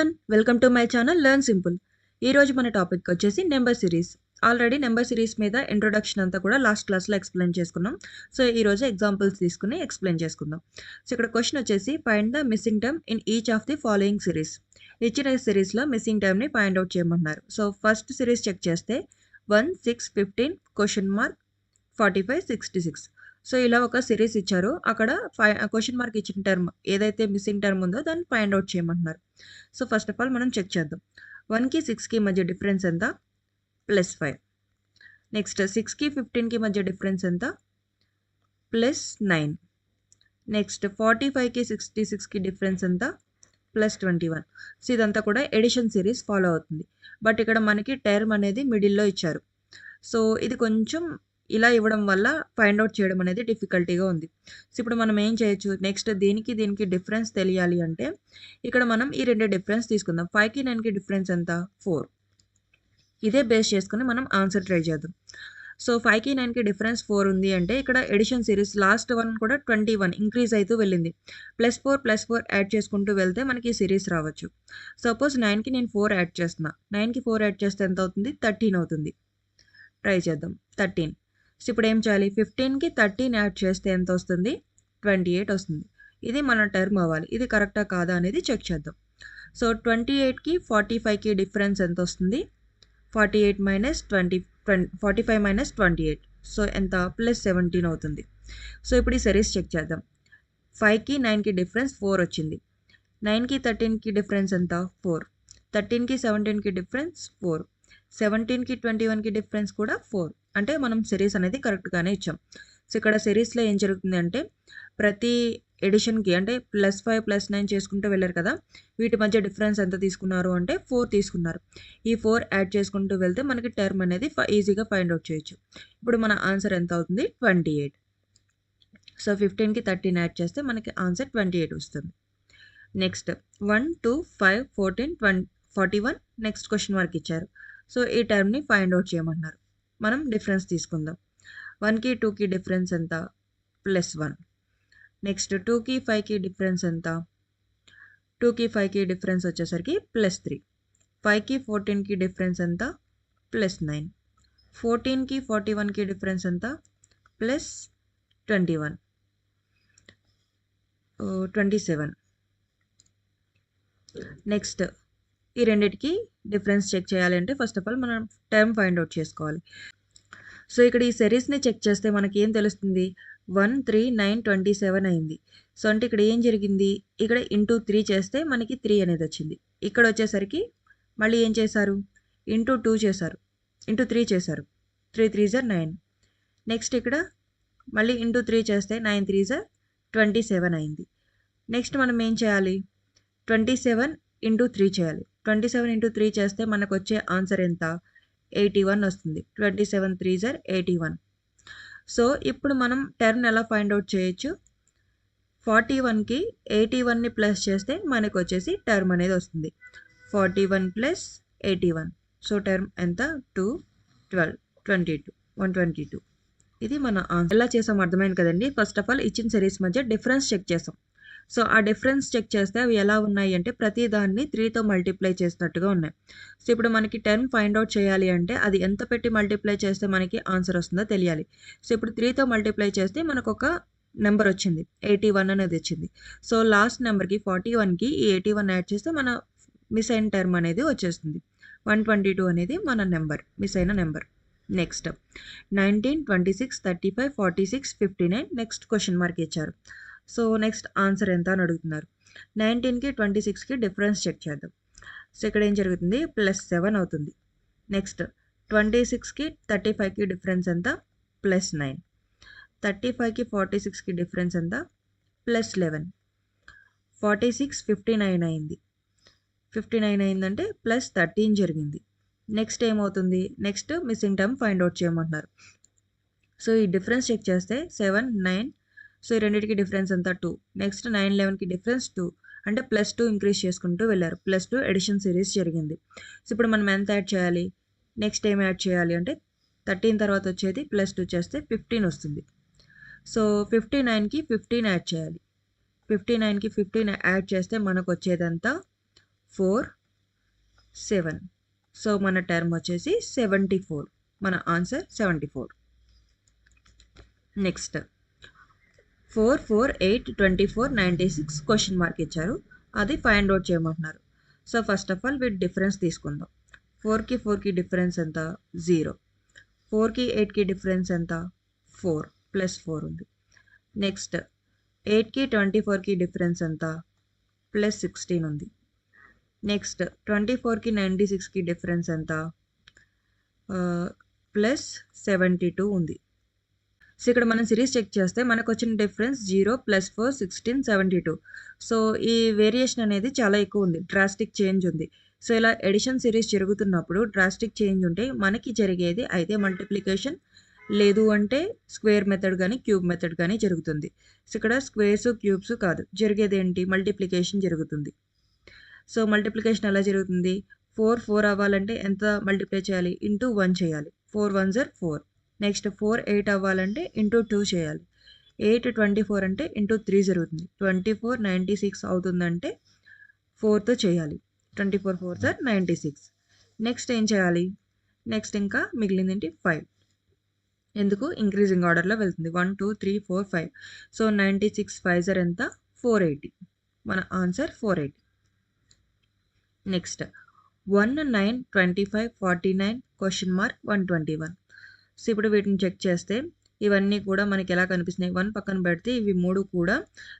Everyone, welcome to my channel learn simple. ఈరోజు మన topic వచ్చేసి number series. Already number series మీద introduction అంతా కూడా లాస్ట్ క్లాస్లో ఎక్స్ప్లెయిన్ చేసుకున్నాం. సో ఈరోజు ఎగ్జాంపుల్స్ తీసుకుని ఎక్స్ప్లెయిన్ చేసుకుందాం. సో ఇక్కడ క్వశ్చన్ వచ్చేసి find the missing term in each of the following series. ఇచ్చిన సిరీస్లో మిస్సింగ్ టర్మ్ని ఫైండ్ అవుట్ చేయమన్నారు. సో ఫస్ట్ సిరీస్ చెక్ చేస్తే 1, 6, 15, క్వశ్చన్ మార్క్ 45, 66. సో ఇలా ఒక సిరీస్ ఇచ్చారు. అక్కడ క్వశ్చన్ మార్క్ ఇచ్చిన టర్మ్ ఏదైతే మిస్సింగ్ టర్మ్ ఉందో దాన్ని ఫైండ్ అవుట్ చేయమంటున్నారు. సో ఫస్ట్ ఆఫ్ ఆల్ మనం చెక్ చేద్దాం. 1కి 6కి మధ్య డిఫరెన్స్ ఎంత? +5. నెక్స్ట్ 6కి 15కి మధ్య డిఫరెన్స్ ఎంత? +9. నెక్స్ట్ 45కి 66కి డిఫరెన్స్ ఎంత? +21. సో ఇదంతా కూడా ఎడిషన్ సిరీస్ ఫాలో అవుతుంది. బట్ ఇక్కడ మనకి టర్మ్ అనేది మిడిల్లో ఇచ్చారు. సో ఇది కొంచెం ఇలా ఇవ్వడం వల్ల ఫైండ్ అవుట్ చేయడం అనేది డిఫికల్టీగా ఉంది. సో ఇప్పుడు మనం ఏం చేయొచ్చు, నెక్స్ట్ దీనికి డిఫరెన్స్ తెలియాలి అంటే ఇక్కడ మనం ఈ రెండు డిఫరెన్స్ తీసుకుందాం. 5కి 9కి డిఫరెన్స్ ఎంత? 4. ఇదే బేస్ చేసుకుని మనం ఆన్సర్ ట్రై చేద్దాం. సో 5కి 9కి డిఫరెన్స్ 4 ఉంది అంటే ఇక్కడ ఎడిషన్ సిరీస్ లాస్ట్ వన్ కూడా 21 ఇంక్రీజ్ అవుతూ వెళ్ళింది. +4 యాడ్ చేసుకుంటూ వెళ్తే మనకి సిరీస్ రావచ్చు. సపోజ్ 9కి నేను 4 యాడ్ చేస్తున్నా. 9కి 4 యాడ్ చేస్తే ఎంత అవుతుంది? 13 అవుతుంది. ట్రై చేద్దాం. 13. సో ఇప్పుడు ఏం చేయాలి? 15కి 13 యాడ్ చేస్తే ఎంత వస్తుంది? 28 వస్తుంది. ఇది మన టర్మ్ అవ్వాలి. ఇది కరెక్టా కాదా అనేది చెక్ చేద్దాం. సో 28కి 45కి డిఫరెన్స్ ఎంత వస్తుంది? 45 - 28. సో ఎంత? +17 అవుతుంది. సో ఇప్పుడు ఈ సిరీస్ చెక్ చేద్దాం. 5కి 9కి డిఫరెన్స్ 4 వచ్చింది. 9కి 13కి డిఫరెన్స్ ఎంత? 4. 13కి 17కి డిఫరెన్స్ 4. 17కి 21కి డిఫరెన్స్ కూడా 4. అంటే మనం సిరీస్ అనేది కరెక్ట్గానే ఇచ్చాం. సో ఇక్కడ సిరీస్లో ఏం జరుగుతుంది అంటే ప్రతి ఎడిషన్కి అంటే +5 +9 చేసుకుంటూ వెళ్ళారు కదా, వీటి మధ్య డిఫరెన్స్ ఎంత తీసుకున్నారు అంటే 4 తీసుకున్నారు. ఈ 4 యాడ్ చేసుకుంటూ వెళ్తే మనకి టర్మ్ అనేది ఈజీగా ఫైండ్ అవుట్ చేయొచ్చు. ఇప్పుడు మన ఆన్సర్ ఎంత అవుతుంది? 28. సో 15కి 13 యాడ్ చేస్తే మనకి ఆన్సర్ 28 వస్తుంది. నెక్స్ట్ 1, 2, 5, 14, 41 నెక్స్ట్ క్వశ్చన్ మార్క్ ఇచ్చారు. సో ఈ టర్మ్ని ఫైండ్ అవుట్ చేయమన్నారు. మనం డిఫరెన్స్ తీసుకుందాం. 1కి 2కి డిఫరెన్స్ ఎంత? +1. నెక్స్ట్ 2కి 5కి డిఫరెన్స్ ఎంత? 2కి 5కి డిఫరెన్స్ వచ్చేసరికి +3. 5కి 14కి డిఫరెన్స్ ఎంత? +9. 14కి 41కి డిఫరెన్స్ ఎంత? +21. 27. నెక్స్ట్ ఈ రెండిటికి డిఫరెన్స్ చెక్ చేయాలంటే ఫస్ట్ ఆఫ్ ఆల్ మనం టర్మ్ ఫైండ్ అవుట్ చేసుకోవాలి. సో ఇక్కడ ఈ సిరీస్ని చెక్ చేస్తే మనకి ఏం తెలుస్తుంది? 1, 3, 9, 27 అయింది. సో అంటే ఇక్కడ ఏం జరిగింది? ఇక్కడ ఇంటూ 3 చేస్తే మనకి 3 అనేది వచ్చింది. ఇక్కడ వచ్చేసరికి మళ్ళీ ఏం చేశారు? ఇంటూ 2 చేశారు, ఇంటూ 3 చేశారు. 3 3s are 9. నెక్స్ట్ ఇక్కడ మళ్ళీ ఇంటూ 3 చేస్తే 9 3s are 27 అయింది. నెక్స్ట్ మనం ఏం చేయాలి? 27 ఇంటూ 3 చేయాలి. 27 ఇంటూ 3 చేస్తే మనకు వచ్చే ఆన్సర్ ఎంత? 81 వస్తుంది. 27 3s are 81. సో ఇప్పుడు మనం టర్మ్ ఎలా ఫైండ్ అవుట్ చేయొచ్చు? 41కి 81ని ప్లస్ చేస్తే మనకు వచ్చేసి టర్మ్ అనేది వస్తుంది. 41 + 81. సో టర్మ్ ఎంత? 2, 12, 22, 122. ఇది మన ఆన్సర్. ఎలా చేసాం అర్థమైంది కదండి. ఫస్ట్ ఆఫ్ ఆల్ ఇచ్చిన సిరీస్ మధ్య డిఫరెన్స్ చెక్ చేసాం. సో ఆ డిఫరెన్స్ చెక్ చేస్తే అవి ఎలా ఉన్నాయి అంటే ప్రతి దాన్ని 3తో మల్టిప్లై చేసినట్టుగా ఉన్నాయి. సో ఇప్పుడు మనకి టర్మ్ ఫైండ్ అవుట్ చేయాలి అంటే అది ఎంత పెట్టి మల్టిప్లై చేస్తే మనకి ఆన్సర్ వస్తుందో తెలియాలి. సో ఇప్పుడు 3తో మల్టిప్లై చేస్తే మనకు ఒక నెంబర్ వచ్చింది, 81 అనేది వచ్చింది. సో లాస్ట్ నెంబర్కి 41కి ఈ 81 యాడ్ చేస్తే మన మిస్ అయిన టర్మ్ అనేది వచ్చేస్తుంది. 122 అనేది మన నెంబర్, మిస్ అయిన number. Next 19, 26, 35, 46, 59 next question mark ఇచ్చారు. సో నెక్స్ట్ ఆన్సర్ ఎంత అని అడుగుతున్నారు. 19కి 26కి డిఫరెన్స్ చెక్ చేద్దాం. సో ఇక్కడ ఏం జరుగుతుంది? +7 అవుతుంది. నెక్స్ట్ 26కి 35కి డిఫరెన్స్ ఎంత? +9. 35కి 46కి డిఫరెన్స్ ఎంత? +11. 46 59 అయింది. 59 అయిందంటే +13 జరిగింది. నెక్స్ట్ ఏమవుతుంది? Next missing term find out చేయమంటున్నారు. సో ఈ డిఫరెన్స్ చెక్ చేస్తే 7, 9. సో ఈ రెండింటికి డిఫరెన్స్ ఎంత? 2. నెక్స్ట్ 9, 11కి డిఫరెన్స్ 2. అంటే +2 ఇంక్రీజ్ చేసుకుంటూ వెళ్ళారు. +2 ఎడిషన్ సిరీస్ జరిగింది. సో ఇప్పుడు మనం ఎంత యాడ్ చేయాలి? నెక్స్ట్ ఏం యాడ్ చేయాలి అంటే 13 తర్వాత వచ్చేది +2 చేస్తే 15 వస్తుంది. సో 59కి 15 యాడ్ చేయాలి. 59కి 15 యాడ్ చేస్తే మనకు వచ్చేదంతా 4 7. సో మన టర్మ్ వచ్చేసి 74. మన ఆన్సర్ 74. నెక్స్ట్ 4 4 8 24 96 క్వశ్చన్ మార్క్ ఇచ్చారు. అది ఫైండ్ అవుట్ చేయమంటున్నారు. సో ఫస్ట్ ఆఫ్ ఆల్ వీటి డిఫరెన్స్ తీసుకుందాం. 4కి 4కి డిఫరెన్స్ ఎంత? 0. 4కి 8కి డిఫరెన్స్ ఎంత? 4 ప్లస్ 4 ఉంది. నెక్స్ట్ 8కి 24కి డిఫరెన్స్ ఎంత? ప్లస్ 16 ఉంది. నెక్స్ట్ 24కి 96కి డిఫరెన్స్ ఎంత? ప్లస్ 72 ఉంది. సో ఇక్కడ మనం సిరీస్ చెక్ చేస్తే మనకు వచ్చిన డిఫరెన్స్ 0 ప్లస్ 4 16 72. సో ఈ వేరియేషన్ అనేది చాలా ఎక్కువ ఉంది, డ్రాస్టిక్ చేంజ్ ఉంది. సో ఇలా ఎడిషన్ సిరీస్ జరుగుతున్నప్పుడు డ్రాస్టిక్ చేంజ్ ఉంటే మనకి జరిగేది అయితే మల్టిప్లికేషన్, లేదు అంటే స్క్వేర్ మెథడ్ కానీ క్యూబ్ మెథడ్ కానీ జరుగుతుంది. సో ఇక్కడ స్క్వేర్స్ క్యూబ్స్ కాదు, జరిగేది ఏంటి? మల్టిప్లికేషన్ జరుగుతుంది. సో మల్టిప్లికేషన్ ఎలా జరుగుతుంది? 4 4 అవ్వాలంటే ఎంత మల్టిప్లై చేయాలి? ఇంటూ 1 చేయాలి. 4 1 జర్ 4. నెక్స్ట్ 4 8 అవ్వాలంటే ఇంటూ 2 చేయాలి. 8 24 అంటే ఇంటూ 3 జరుగుతుంది. 24 96 అవుతుందంటే 4తో చేయాలి. 24 4 జర్ 96. నెక్స్ట్ ఏం చేయాలి? నెక్స్ట్ ఇంకా మిగిలింది ఏంటి? 5. ఎందుకు? ఇంక్రీజింగ్ ఆర్డర్లో వెళ్తుంది. 1 2 3 4 5. సో 96 5 జర్ ఎంత? 480. మన answer 480. Next 1 9 25 49 question mark 121. So ఇప్పుడు వీటిని చెక్ చేస్తే ఇవన్నీ కూడా మనకి ఎలా కనిపిస్తున్నాయి? 1 పక్కన పెడితే ఇవి 3 కూడా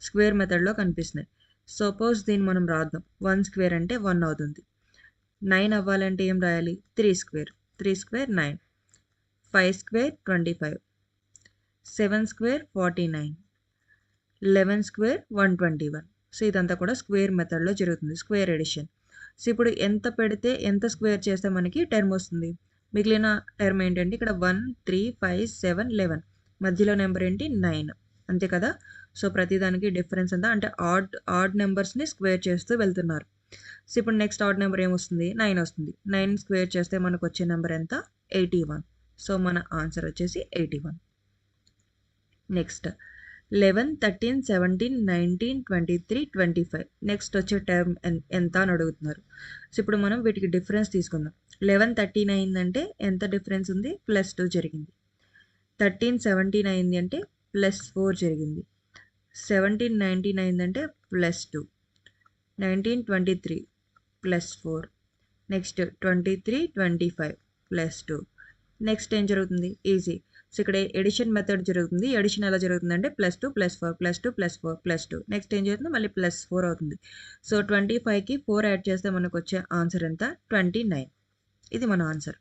స్క్వేర్ మెథడ్లో కనిపిస్తున్నాయి. సపోజ్ దీన్ని మనం రాద్దాం. 1 స్క్వేర్ అంటే 1 అవుతుంది. 9 అవ్వాలంటే ఏం రాయాలి? 3 square. 3 square 9. 5 square 25. 7 square 49. 11 square 121. So ఇదంతా కూడా స్క్వేర్ మెథడ్లో జరుగుతుంది, స్క్వేర్ ఎడిషన్. సో ఇప్పుడు ఎంత పెడితే ఎంత స్క్వేర్ చేస్తే మనకి టర్మ్ వస్తుంది? మిగిలిన టర్మ్ ఏంటంటే ఇక్కడ 1 3 5 7 11. మధ్యలో నెంబర్ ఏంటి? 9. అంతే కదా? సో ప్రతిదానికి డిఫరెన్స్ ఎంత అంటే ఆడ్ నెంబర్స్ని స్క్వేర్ చేస్తూ వెళ్తున్నారు. సో ఇప్పుడు నెక్స్ట్ ఆడ్ నెంబర్ ఏమొస్తుంది? 9 వస్తుంది. 9 స్క్వేర్ చేస్తే మనకు వచ్చే నెంబర్ ఎంత? 81. సో మన ఆన్సర్ వచ్చేసి 81. నెక్స్ట్ 11 13 17 19 23 25. నెక్స్ట్ వచ్చే టర్మ్ ఎంత అని అడుగుతున్నారు. సో ఇప్పుడు మనం వీటికి డిఫరెన్స్ తీసుకుందాం. 11 13 అయిందంటే ఎంత డిఫరెన్స్ ఉంది? ప్లస్ 2 జరిగింది. 13 17 అయింది అంటే ప్లస్ 4 జరిగింది. 17 19 అయిందంటే plus 2. 19 23 plus 4. Next 23 25 plus 2. Next ఏం జరుగుతుంది? ఈజీ. సో ఇక్కడ ఎడిషన్ మెథడ్ జరుగుతుంది. ఎడిషన్ ఎలా జరుగుతుందంటే plus 2 plus 4 plus 2 plus 4 plus 2. Next ఏం జరుగుతుంది? మళ్ళీ ప్లస్ 4 అవుతుంది. సో 25కి 4 యాడ్ చేస్తే మనకు వచ్చే ఆన్సర్ ఎంత? 29. ఇది మన answer.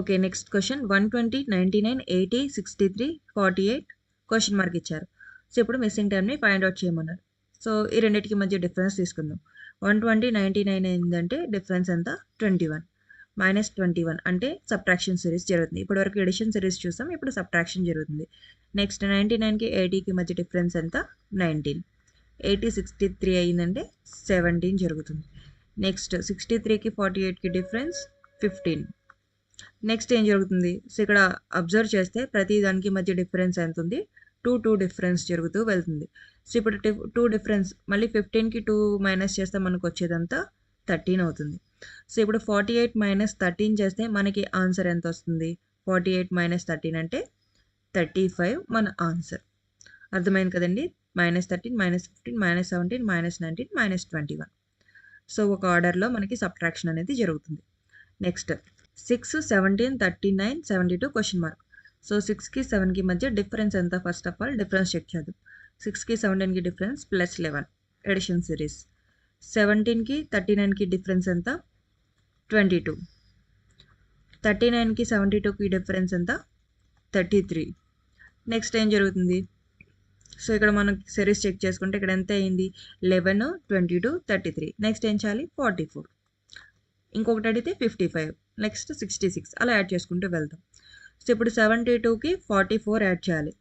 Okay, next question 120 99 80 63 48 question mark ఇచ్చారు. సో ఇప్పుడు మిస్సింగ్ టర్మ్ని ఫైండ్ అవుట్ చేయమన్నారు. సో ఈ రెండింటికి మధ్య డిఫరెన్స్ తీసుకుందాం. 120 99 ఏంటంటే డిఫరెన్స్ ఎంత? 21. మైనస్ 21 అంటే సబ్ట్రాక్షన్ సిరీస్ జరుగుతుంది. ఇప్పటివరకు ఎడిషన్ సిరీస్ చూసాం, ఇప్పుడు సబ్ట్రాక్షన్ జరుగుతుంది. నెక్స్ట్ 99కి 80కి మధ్య డిఫరెన్స్ ఎంత? 19. 80 63 అయ్యిందంటే 17 జరుగుతుంది. నెక్స్ట్ 63కి 48కి డిఫరెన్స్ 15. నెక్స్ట్ ఏం జరుగుతుంది? సో ఇక్కడ అబ్జర్వ్ చేస్తే ప్రతి దానికి మధ్య డిఫరెన్స్ ఎంత ఉంది? 2 డిఫరెన్స్ జరుగుతూ వెళ్తుంది. సో ఇప్పుడు 2 డిఫరెన్స్ మళ్ళీ 15కి 2 మైనస్ చేస్తే మనకు వచ్చేదంతా 13 అవుతుంది. సో ఇప్పుడు 48 మైనస్ 13 చేస్తే మనకి ఆన్సర్ ఎంత వస్తుంది? 48 మైనస్ 13 అంటే 35 మన ఆన్సర్. అర్థమైంది కదండి? -13 -15 -17 -19 -21. సో ఒక ఆర్డర్లో మనకి సబ్ట్రాక్షన్ అనేది జరుగుతుంది. Next 6 17 39 72 question mark. సో 6కి 7కి మధ్య డిఫరెన్స్ ఎంత? First of all difference check చేద్దాం. 6కి 17కి డిఫరెన్స్ ప్లస్ 11 ఎడిషన్ సిరీస్. 17కి 39కి డిఫరెన్స్ ఎంత? 22. 39కి 72కి డిఫరెన్స్ ఎంత? 33. నెక్స్ట్ ఏం జరుగుతుంది? సో ఇక్కడ మనం సిరీస్ చెక్ చేసుకుంటే ఇక్కడ ఎంత అయింది? 11 22 33. నెక్స్ట్ ఏం చేయాలి? 44. ఇంకొకటి అడిగితే 55. నెక్స్ట్ 66. అలా యాడ్ చేసుకుంటూ వెళ్తాం. సో ఇప్పుడు 72కి 44 యాడ్ చేయాలి.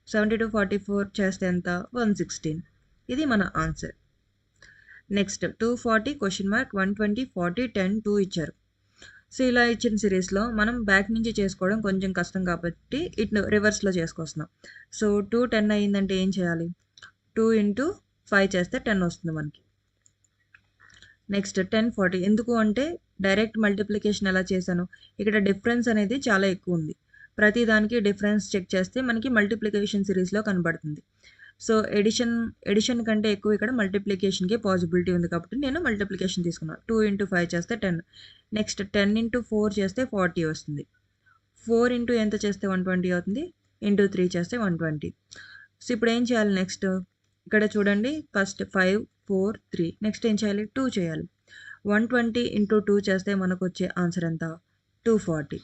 72 44 చేస్తే ఎంత? 116. ఇది మన ఆన్సర్. నెక్స్ట్ 240 క్వశ్చన్ మార్క్ 120 40 10 2 ఇచ్చారు. సో ఇలా ఇచ్చిన సిరీస్లో మనం బ్యాక్ నుంచి చేసుకోవడం కొంచెం కష్టం కాబట్టి ఇటు రివర్స్లో చేసుకొస్తున్నాం. సో 2 10 అయ్యిందంటే ఏం చేయాలి? 2 × 5 చేస్తే 10 వస్తుంది మనకి. నెక్స్ట్ 10, 40 ఎందుకు అంటే డైరెక్ట్ మల్టిప్లికేషన్ ఎలా చేశాను, ఇక్కడ డిఫరెన్స్ అనేది చాలా ఎక్కువ ఉంది. ప్రతి దానికి డిఫరెన్స్ చెక్ చేస్తే మనకి మల్టిప్లికేషన్ సిరీస్‌లో కనబడుతుంది. సో, ఎడిషన్ కంటే ఎక్కువ ఇక్కడ మల్టిప్లికేషన్‌కి పాసిబిలిటీ ఉంది కాబట్టి నేను మల్టిప్లికేషన్ తీసుకున్నాను. 2 ఇంటూ 5 చేస్తే 10. నెక్స్ట్ 10 ఇంటూ 4 చేస్తే 40 వస్తుంది. 4 ఇంటూ ఎంత చేస్తే 120 అవుతుంది. ఇంటూ 3 చేస్తే 120. సో, ఇప్పుడు ఏం చేయాలి నెక్స్ట్? ఇక్కడ చూడండి ఫస్ట్ 5, 4, 3 నెక్స్ట్ ఏం చేయాలి? 2 చేయాలి. 120 ఇంటూ 2 చేస్తే మనకొచ్చే ఆన్సర్ ఎంత? 240.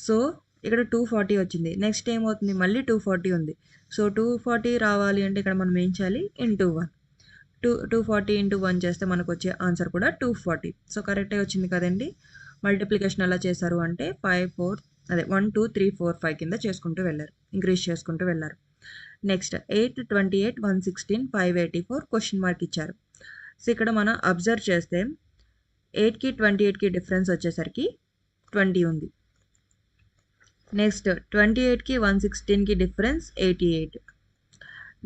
సో, ఇక్కడ 240 వచ్చింది. నెక్స్ట్ ఏమవుతుంది? మళ్ళీ 240 ఉంది. సో, 240 రావాలి అంటే ఇక్కడ మనం ఏం చేయాలి? ఇంటూ 1. 240 ఇంటూ 1 చేస్తే మనకొచ్చే ఆన్సర్ కూడా 240. సో, కరెక్టే వచ్చింది కదండీ! మల్టిప్లికేషన్ ఎలా చేశారు అంటే 1, 2, 3, 4, 5 కింద చేసుకుంటూ వెళ్లారు. ఇంక్రీజ్ చేసుకుంటూ వెళ్లారు. నెక్స్ట్ 8, 28, 116, 584 క్వెషన్ మార్క్ ఇచ్చారు. సో, ఇక్కడ మనం అబ్జర్వ్ చేస్తే 8కి 28కి డిఫరెన్స్ వచ్చేసరికి 20 ఉంది. నెక్స్ట్ 28కి 116కి డిఫరెన్స్ 88.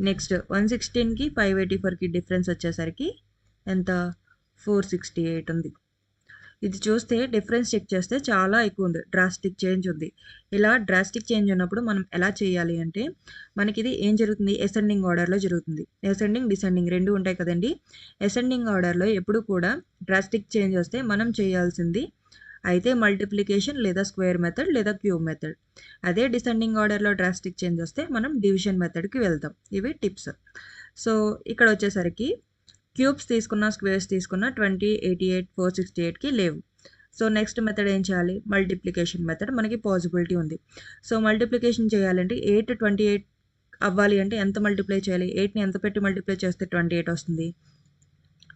నెక్స్ట్ 116కి 584కి డిఫరెన్స్ వచ్చేసరికి ఎంత? 468 ఉంది. ఇది చూస్తే డిఫరెన్స్ చెక్ చేస్తే చాలా ఎక్కువ ఉంది. డ్రాస్టిక్ చేంజ్ ఉంది. ఇలా డ్రాస్టిక్ చేంజ్ ఉన్నప్పుడు మనం ఎలా చేయాలి అంటే మనకిది ఏం జరుగుతుంది? అసెండింగ్ ఆర్డర్‌లో జరుగుతుంది. అసెండింగ్, డిసెండింగ్ 2 ఉంటాయి కదండీ! అసెండింగ్ ఆర్డర్‌లో ఎప్పుడు కూడా డ్రాస్టిక్ చేంజ్ వస్తే మనం చేయాల్సింది అయితే మల్టిప్లికేషన్ లేదా స్క్వేర్ మెథడ్ లేదా క్యూబ్ మెథడ్. అదే డిసెండింగ్ ఆర్డర్‌లో డ్రాస్టిక్ చేంజ్ వస్తే మనం డివిజన్ మెథడ్‌కి వెళ్తాం. ఇవి టిప్స్. సో, ఇక్కడ వచ్చేసరికి క్యూబ్స్ తీసుకున్న, స్క్వేర్స్ తీసుకున్న 20, 88, 468కి లేవు. సో, నెక్స్ట్ మెథడ్ ఏం చేయాలి? మల్టిప్లికేషన్ మెథడ్ మనకి పాసిబిలిటీ ఉంది. సో, మల్టిప్లికేషన్ చేయాలంటే 8, 28 అవ్వాలి అంటే ఎంత మల్టిప్లై చేయాలి? 8ని ఎంత పెట్టి మల్టిప్లై చేస్తే 28 వస్తుంది?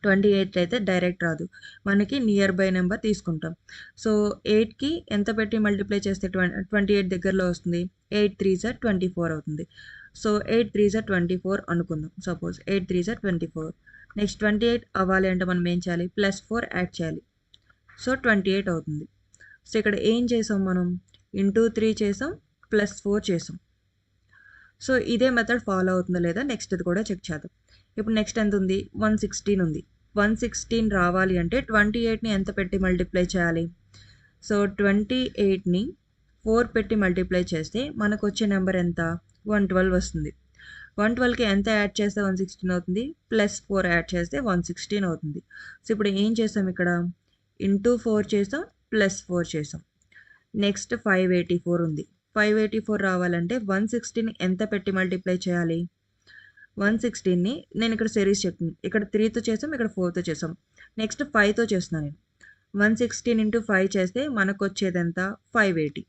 28 అయితే డైరెక్ట్ రాదు. మనకి నియర్ బై నెంబర్ తీసుకుంటాం. సో, 8కి ఎంత పెట్టి మల్టిప్లై చేస్తే 28 దగ్గరలో వస్తుంది? 8 3 24 అవుతుంది. సో, 8 3 24 అనుకుందాం. సపోజ్ 8 3 24. నెక్స్ట్ 28 అవ్వాలి అంటే మనం ఏం చేయాలి? +4 యాడ్ చేయాలి. సో, 28 అవుతుంది. సో, ఇక్కడ ఏం చేసాం మనం? ఇంటూ 3 చేసాం, +4 చేసాం. సో, ఇదే మెథడ్ ఫాలో అవుతుందా లేదా నెక్స్ట్‌ది కూడా చెక్ చేద్దాం. ఇప్పుడు నెక్స్ట్ ఎంత ఉంది? 116 ఉంది. 116 రావాలి అంటే 28ని ఎంత పెట్టి మల్టిప్లై చేయాలి? సో, 28ని 4 పెట్టి మల్టిప్లై చేస్తే మనకొచ్చే నెంబర్ ఎంత? 112 వస్తుంది. 112కి ఎంత యాడ్ చేస్తే 116 అవుతుంది? +4 యాడ్ చేస్తే 116 అవుతుంది. సో, ఇప్పుడు ఏం చేసాం ఇక్కడ? ఇంటూ 4 చేసాం, +4 చేసాం. నెక్స్ట్ 584 ఉంది. 584 రావాలంటే 116ని ఎంత పెట్టి మల్టిప్లై చేయాలి? 116ని నేను ఇక్కడ సిరీస్ చెప్తుంది. ఇక్కడ 3తో చేసాం, ఇక్కడ 4తో చేసాం. నెక్స్ట్ 5తో చేస్తున్నాను నేను. 116 ఇంటూ 5 చేస్తే మనకొచ్చేది ఎంత? 580.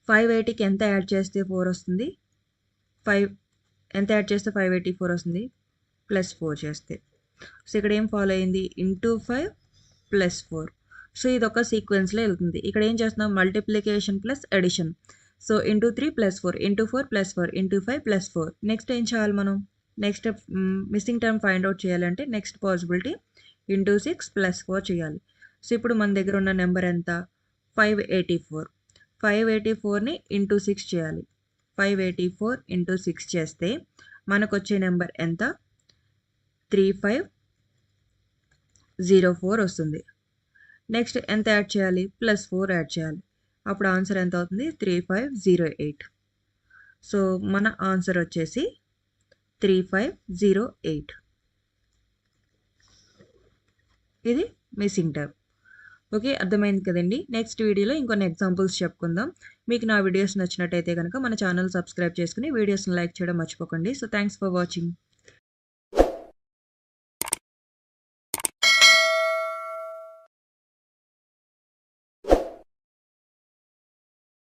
580కి ఎంత యాడ్ చేస్తే 4 వస్తుంది? 5 ఎంత యాడ్ చేస్తే 584 వస్తుంది? +4 చేస్తే. సో, ఇక్కడ ఏం ఫాలో అయింది? ఇంటూ 5 +4. సో, ఇదొక సీక్వెన్స్‌లో వెళ్తుంది. ఇక్కడ ఏం చేస్తున్నాం? Multiplication plus addition. So, into 3 +4, into 4 +4, into 5 +4. Next ఏం చేయాలి మనం? Next missing term find out చేయాలంటే నెక్స్ట్ పాసిబిలిటీ ఇంటూ 6 +4 చేయాలి. సో, ఇప్పుడు మన దగ్గర ఉన్న నెంబర్ ఎంత? 584. 584ని ఇంటూ 6 చేయాలి. 584 ఇంటూ 6 చేస్తే మనకొచ్చే నెంబర్ ఎంత? 3504 వస్తుంది. నెక్స్ట్ ఎంత యాడ్ చేయాలి? +4 యాడ్ చేయాలి. అప్పుడు ఆన్సర్ ఎంత అవుతుంది? 3508. సో, మన ఆన్సర్ వచ్చేసి 3508. ఇది మిస్సింగ్ టర్మ్. ఓకే, అర్థమైంది కదండి. నెక్స్ట్ వీడియోలో ఇంకొన్ని ఎగ్జాంపుల్స్ చెప్పుకుందాం. మీకు నా వీడియోస్ నచ్చినట్టయితే కనుక మన ఛానల్ సబ్స్క్రైబ్ చేసుకుని వీడియోస్ని లైక్ చేయడం మర్చిపోకండి. So, thanks for watching.